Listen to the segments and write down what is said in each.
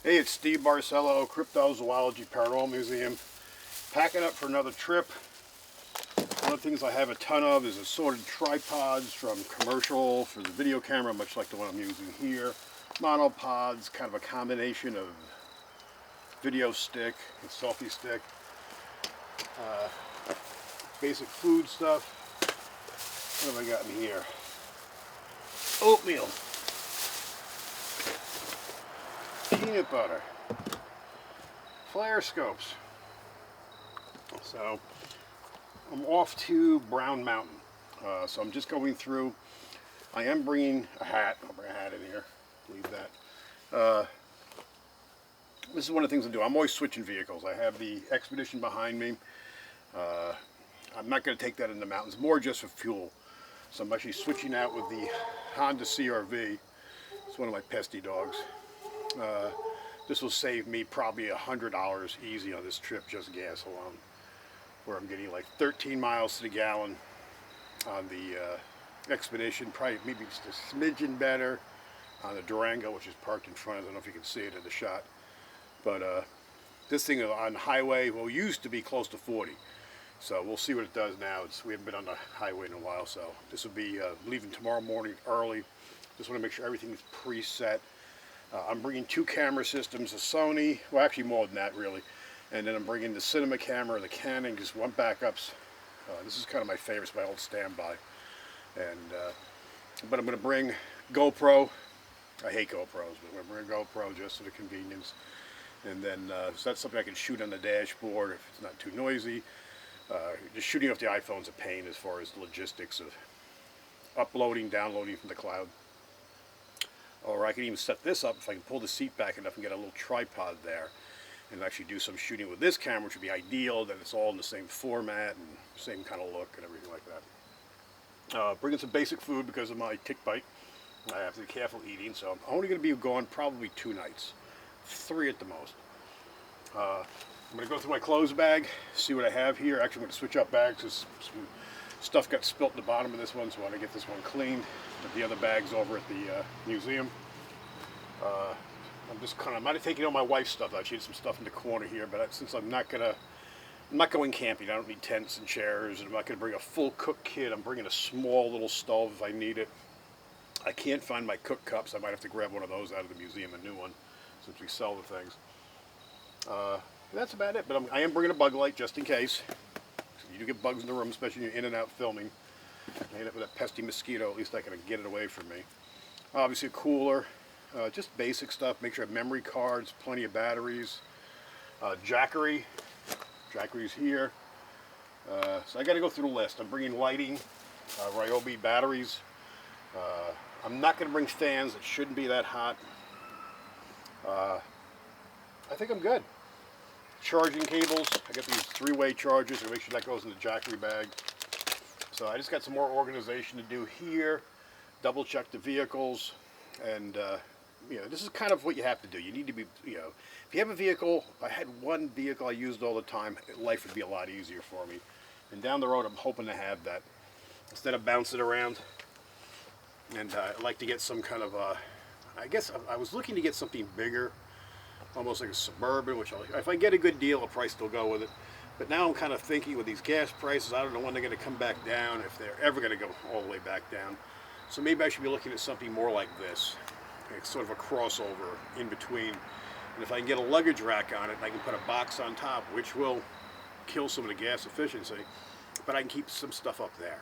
Hey, it's Steve Barcelo, Cryptozoology Paranormal Museum. Packing up for another trip. One of the things I have a ton of is assorted tripods from commercial for the video camera, much like the one I'm using here. Monopods, kind of a combination of video stick and selfie stick. Basic food stuff. What have I got in here? Oatmeal. Peanut butter. Flare scopes. So I'm off to Brown Mountain. So I'm just going through. I am bringing a hat. I'll bring a hat in here. Leave that. This is one of the things I do. I'm always switching vehicles. I have the Expedition behind me. I'm not going to take that in the mountains, more just for fuel. So I'm actually switching out with the Honda CR-V. It's one of my pesty dogs. This will save me probably $100 easy on this trip, just gas alone. Where I'm getting like 13 miles to the gallon on the Expedition, probably maybe just a smidgen better on the Durango, which is parked in front. I don't know if you can see it in the shot. But this thing on the highway, well, used to be close to 40. So we'll see what it does now. We haven't been on the highway in a while, so this will be leaving tomorrow morning early. Just want to make sure everything is preset. I'm bringing 2 camera systems, a Sony, well actually more than that really, and then I'm bringing the cinema camera, the Canon, just one backups. This is kind of my favorite, it's my old standby. And but I'm going to bring GoPro. I hate GoPros, but I'm going to bring a GoPro just for the convenience. And then so that's something I can shoot on the dashboard if it's not too noisy. Just shooting off the iPhone's a pain as far as the logistics of uploading, downloading from the cloud. Or I can even set this up if I can pull the seat back enough and get a little tripod there and actually do some shooting with this camera, which would be ideal, that it's all in the same format and same kind of look and everything like that. Bringing some basic food because of my tick bite. I have to be careful eating, so I'm only going to be gone probably 2 nights. 3 at the most. I'm going to go through my clothes bag, see what I have here. Actually, I'm going to switch up bags because some stuff got spilt at the bottom of this one, so I want to get this one cleaned. Put the other bags over at the museum. I might have taken all my wife's stuff. She had some stuff in the corner here, but since I'm not going camping, I don't need tents and chairs, and I'm not going to bring a full cook kit. I'm bringing a small little stove if I need it. I can't find my cook cups. I might have to grab one of those out of the museum, a new one, since we sell the things. That's about it, but I am bringing a bug light just in case. You do get bugs in the room, especially when you're in and out filming. I end up with that pesky mosquito, at least I can get it away from me. Obviously a cooler, just basic stuff. Make sure I have memory cards, plenty of batteries. Jackery. Jackery's here. So I got to go through the list. I'm bringing lighting, Ryobi batteries. I'm not going to bring fans. It shouldn't be that hot. I think I'm good. Charging cables. I got these 3-way chargers. So make sure that goes in the Jackery bag. So I just got some more organization to do here. Double check the vehicles. And, this is kind of what you have to do. You need to be, if you have a vehicle, if I had one vehicle I used all the time, life would be a lot easier for me. And down the road, I'm hoping to have that. Instead of bouncing around. And I'd like to get some kind of, I guess I was looking to get something bigger. Almost like a Suburban, which if I get a good deal, I'll probably still go with it. But now I'm kind of thinking with these gas prices, I don't know when they're going to come back down, if they're ever going to go all the way back down. So maybe I should be looking at something more like this. It's sort of a crossover in between. And if I can get a luggage rack on it, I can put a box on top, which will kill some of the gas efficiency. But I can keep some stuff up there.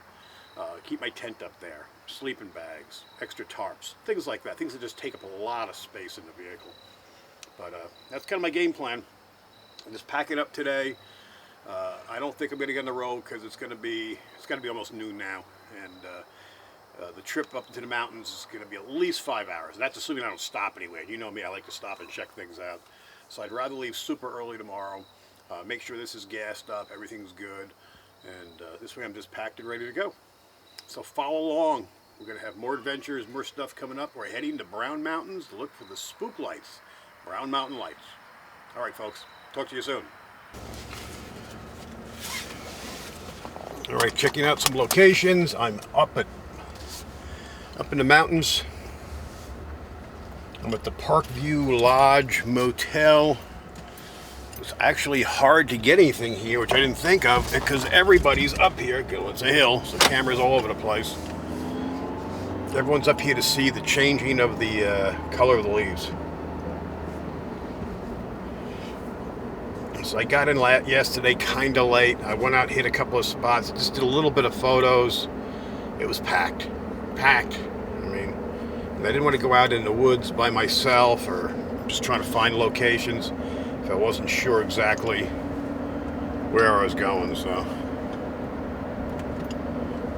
Keep my tent up there. Sleeping bags, extra tarps, things like that. Things that just take up a lot of space in the vehicle. But that's kind of my game plan. I'm just packing up today. I don't think I'm going to get on the road because it's going to be almost noon now, and the trip up into the mountains is going to be at least 5 hours. And that's assuming I don't stop anywhere. You know me, I like to stop and check things out. So I'd rather leave super early tomorrow. Make sure this is gassed up, everything's good, and this way I'm just packed and ready to go. So follow along. We're going to have more adventures, more stuff coming up. We're heading to Brown Mountains to look for the spook lights. Brown Mountain lights. All right, folks. Talk to you soon. All right, checking out some locations. I'm up in the mountains. I'm at the Parkview Lodge Motel. It's actually hard to get anything here, which I didn't think of, because everybody's up here. It's a hill, so cameras all over the place. Everyone's up here to see the changing of the color of the leaves. So I got in yesterday kind of late. I went out, hit a couple of spots, just did a little bit of photos. It was packed. Packed. I mean, I didn't want to go out in the woods by myself or just trying to find locations if I wasn't sure exactly where I was going, so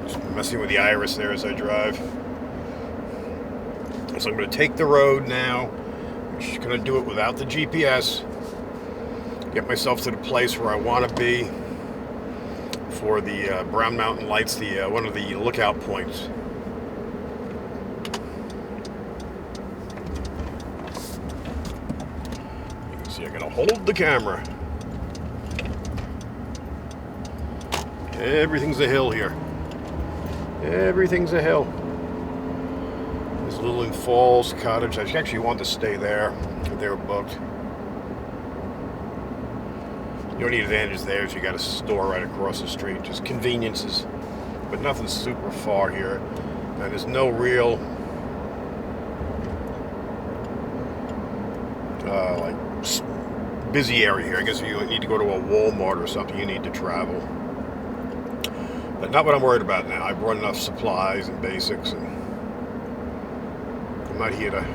just messing with the iris there as I drive. So I'm going to take the road now. I'm just going to do it without the GPS. Get myself to the place where I want to be for the Brown Mountain Lights, the one of the lookout points. See, I gotta hold the camera. Everything's a hill here. Everything's a hill. There's Lillian Falls Cottage. I actually wanted to stay there, but they were booked. The only advantage there is you got a store right across the street. Just conveniences, but nothing super far here. And there's no real like busy area here. I guess if you need to go to a Walmart or something, you need to travel. But not what I'm worried about now. I've brought enough supplies and basics, and I'm not here to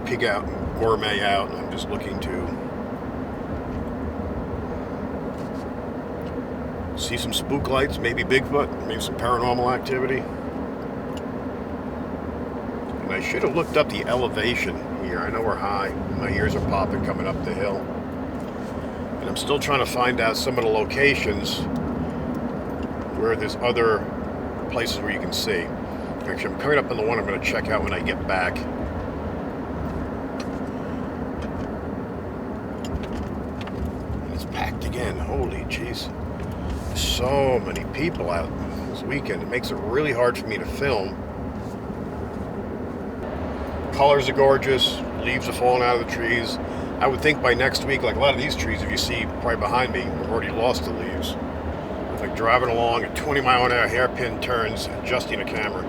pig out and gourmet out. I'm just looking to see some spook lights, maybe Bigfoot, maybe some paranormal activity. And I should have looked up the elevation here. I know we're high. My ears are popping coming up the hill. And I'm still trying to find out some of the locations where there's other places where you can see. Actually, I'm coming up on the one I'm going to check out when I get back. It's packed again. Holy jeez. So many people out this weekend. It makes it really hard for me to film. Colors are gorgeous. Leaves are falling out of the trees. I would think by next week, like a lot of these trees, if you see right behind me, I've already lost the leaves. It's like driving along at 20-mile-an-hour hairpin turns, adjusting a camera.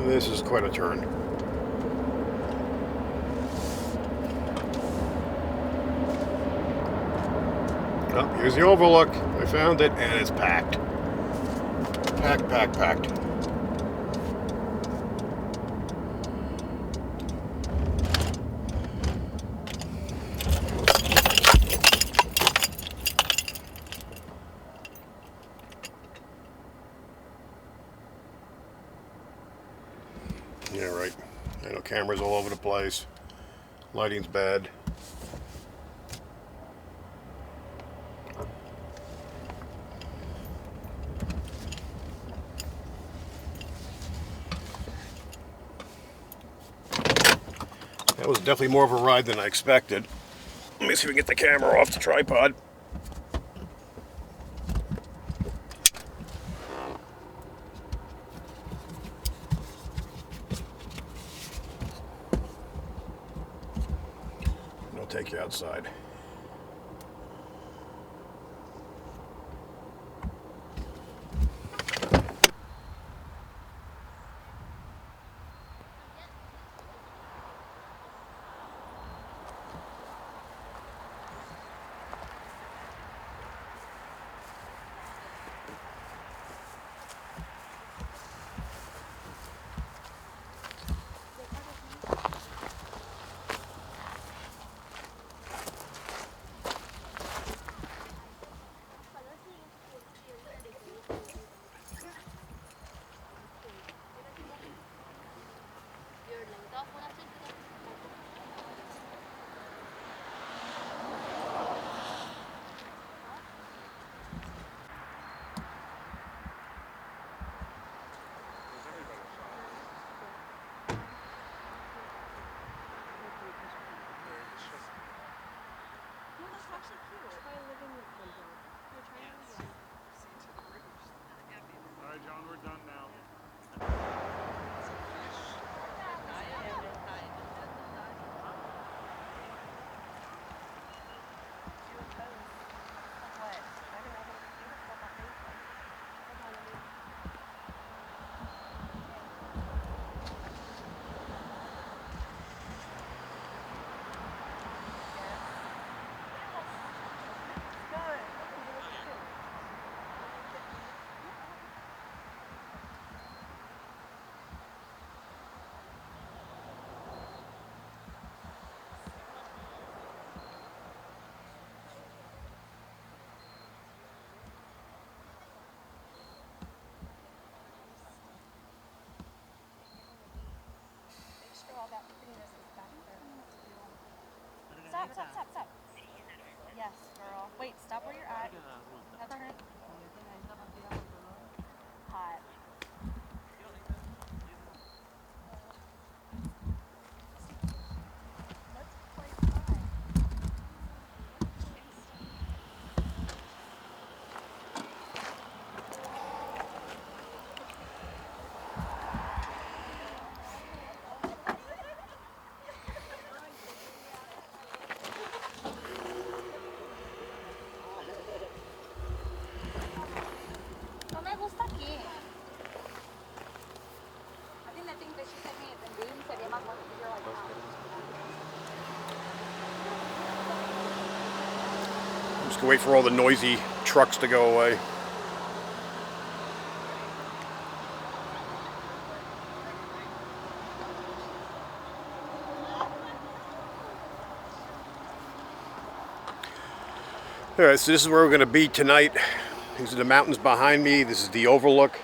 This is quite a turn. Oh, here's the overlook. I found it, and it's packed. Packed, packed, packed. Yeah, right. I know cameras all over the place. Lighting's bad. That was definitely more of a ride than I expected. Let me see if we can get the camera off the tripod. I'll take you outside. Stop. Yes, girl. Wait, stop where you're at. Now turn it. Hot. Let's play fly. No me gusta aquí. I think the thing that she sent me in Boom sería más bonito if you're like I'm just gonna wait for all the noisy trucks to go away. All right, so this is where we're going to be tonight. These are the mountains behind me. This is the overlook.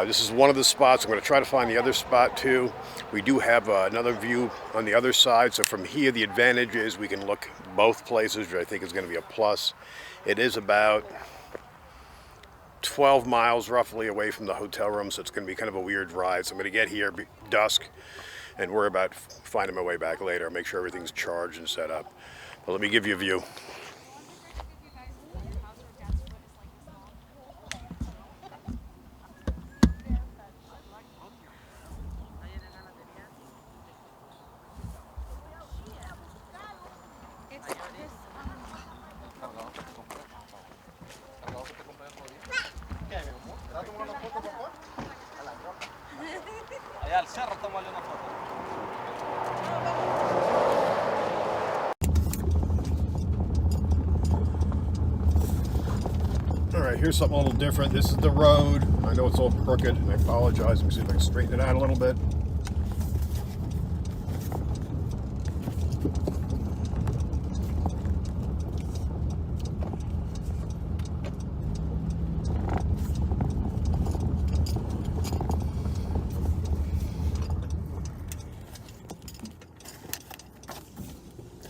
This is one of the spots. I'm going to try to find the other spot too. We do have another view on the other side. So from here, the advantage is we can look both places, which I think is going to be a plus. It is about 12 miles roughly away from the hotel room, so it's going to be kind of a weird ride. So I'm going to get here dusk and worry about finding my way back later. Make sure everything's charged and set up. But let me give you a view. Allá al cerro, tómale una foto. Alright, here's something a little different. This is the road. I know it's all crooked, and I apologize. Let me see if I can straighten it out a little bit.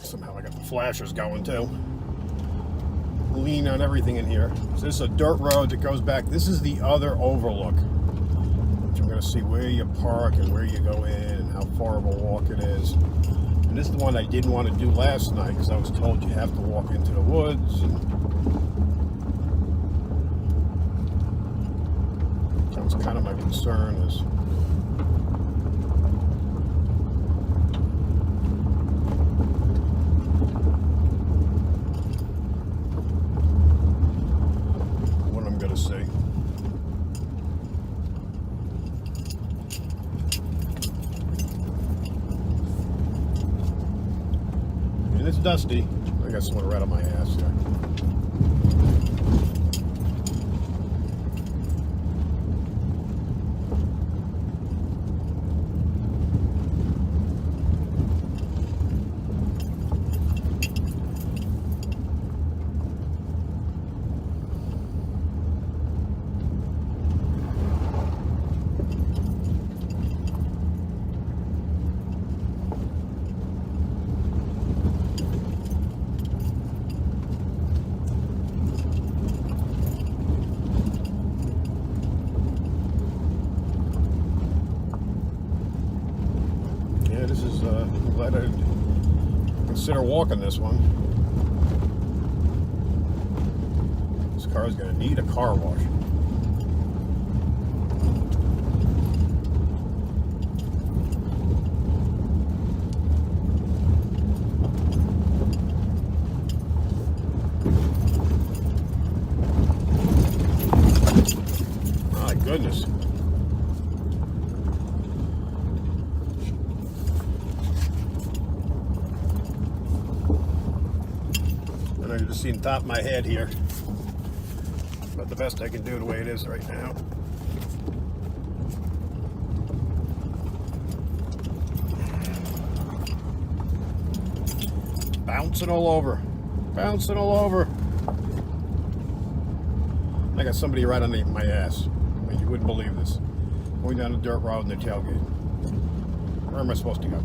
Somehow I got the flashers going too. Lean on everything in here. So this is a dirt road that goes back. This is the other overlook, which I'm going to see where you park and where you go in and how far of a walk it is. And this is the one I didn't want to do last night because I was told you have to walk into the woods. And that was kind of my concern is see. And it's dusty. I got someone right on my ass there. I'm glad I consider walking this one. This car is going to need a car wash. My goodness. I can just see the top of my head here. But the best I can do the way it is right now. Bouncing all over. Bouncing all over. I got somebody right underneath my ass. I mean, you wouldn't believe this. Going down a dirt road in the tailgate. Where am I supposed to go?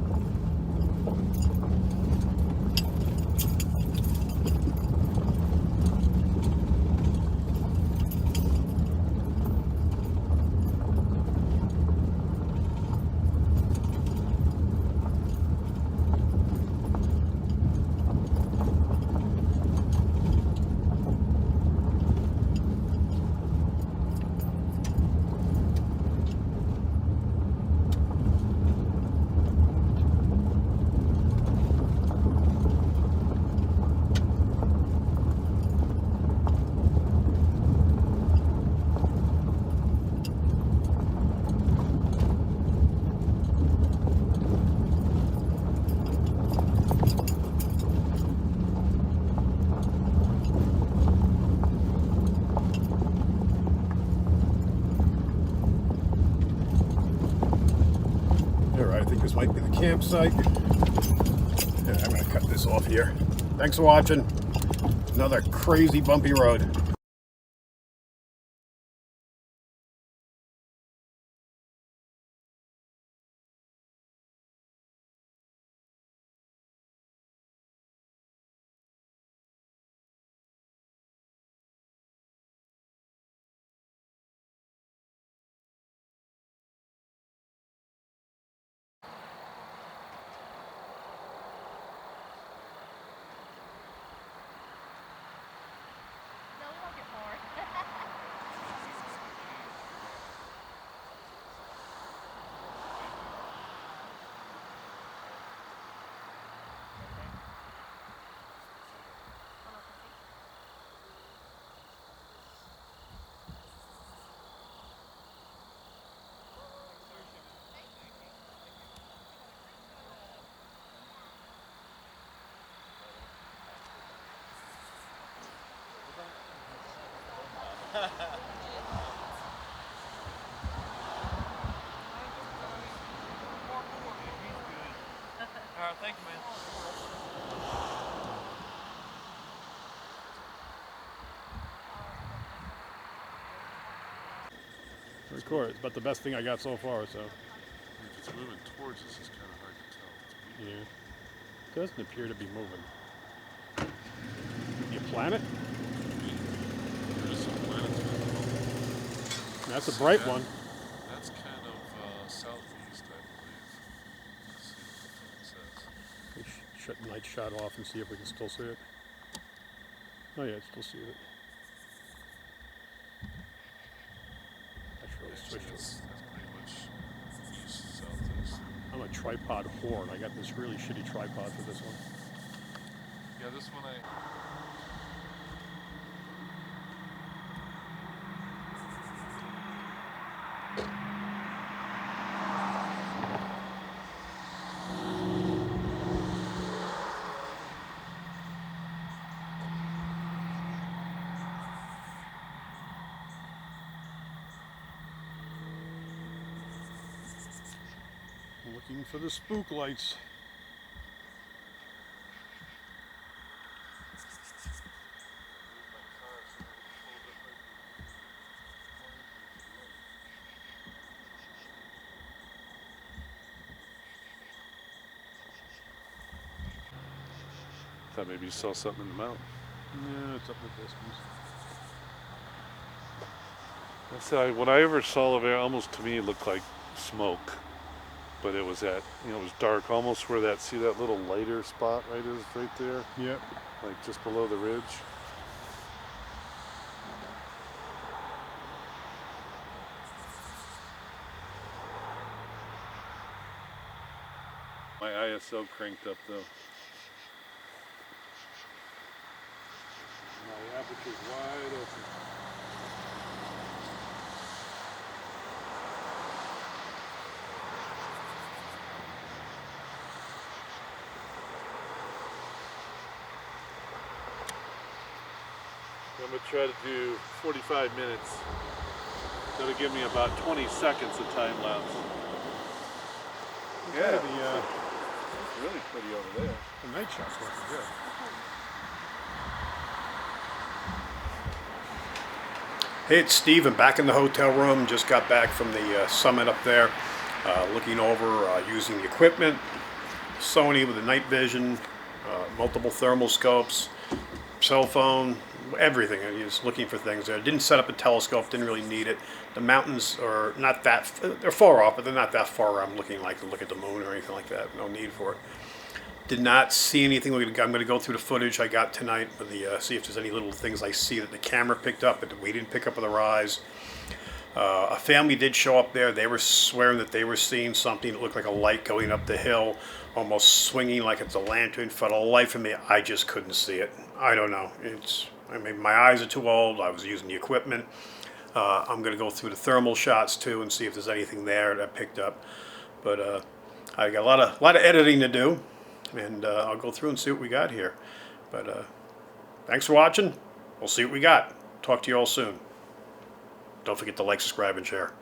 I think this might be the campsite. Yeah, I'm going to cut this off here. Thanks for watching. Another crazy bumpy road. No, we won't get bored. Alright, thank you, man. Record. It's about the best thing I got so far, so. If it's moving towards us, it's kind of hard to tell. Yeah. Doesn't appear to be moving. You plan it? There is some planets visible. That's a bright one. That's kind of southeast, I believe. Let's see what the phone says. We shut night shot off and see if we can still see it. Oh yeah, I still see it. Yeah, so Switch it. that's pretty much east, southeast. I'm a tripod whore. I got this really shitty tripod for this one. Yeah, this one I... Looking for the spook lights. Thought maybe you saw something in the mountain. No, it's up in the distance. What I ever saw over there, almost to me, it looked like smoke. But it was it was dark, almost where see that little lighter spot right there? Yep. Like just below the ridge. My ISO cranked up though. My aperture's wide open. I'm going to try to do 45 minutes. That'll give me about 20 seconds of time lapse. Yeah, It's really pretty over there. the night shot's looking good. Hey, it's Steve. I'm back in the hotel room. Just got back from the summit up there, looking over using the equipment, Sony with the night vision, multiple thermal scopes. cell phone, everything. I was looking for things there. Didn't set up a telescope, didn't really need it. The mountains are not that, they're far off, but they're not that far where I'm looking like to look at the moon or anything like that. No need for it. Did not see anything. I'm going to go through the footage I got tonight with the see if there's any little things I see that the camera picked up, but we didn't pick up with our eyes. A family did show up there. They were swearing that they were seeing something that looked like a light going up the hill, almost swinging like it's a lantern. For the life of me, I just couldn't see it. I don't know. I mean, my eyes are too old. I was using the equipment. I'm going to go through the thermal shots too and see if there's anything there that I picked up. But I got a lot of editing to do, and I'll go through and see what we got here. But thanks for watching. We'll see what we got. Talk to you all soon. Don't forget to like, subscribe, and share.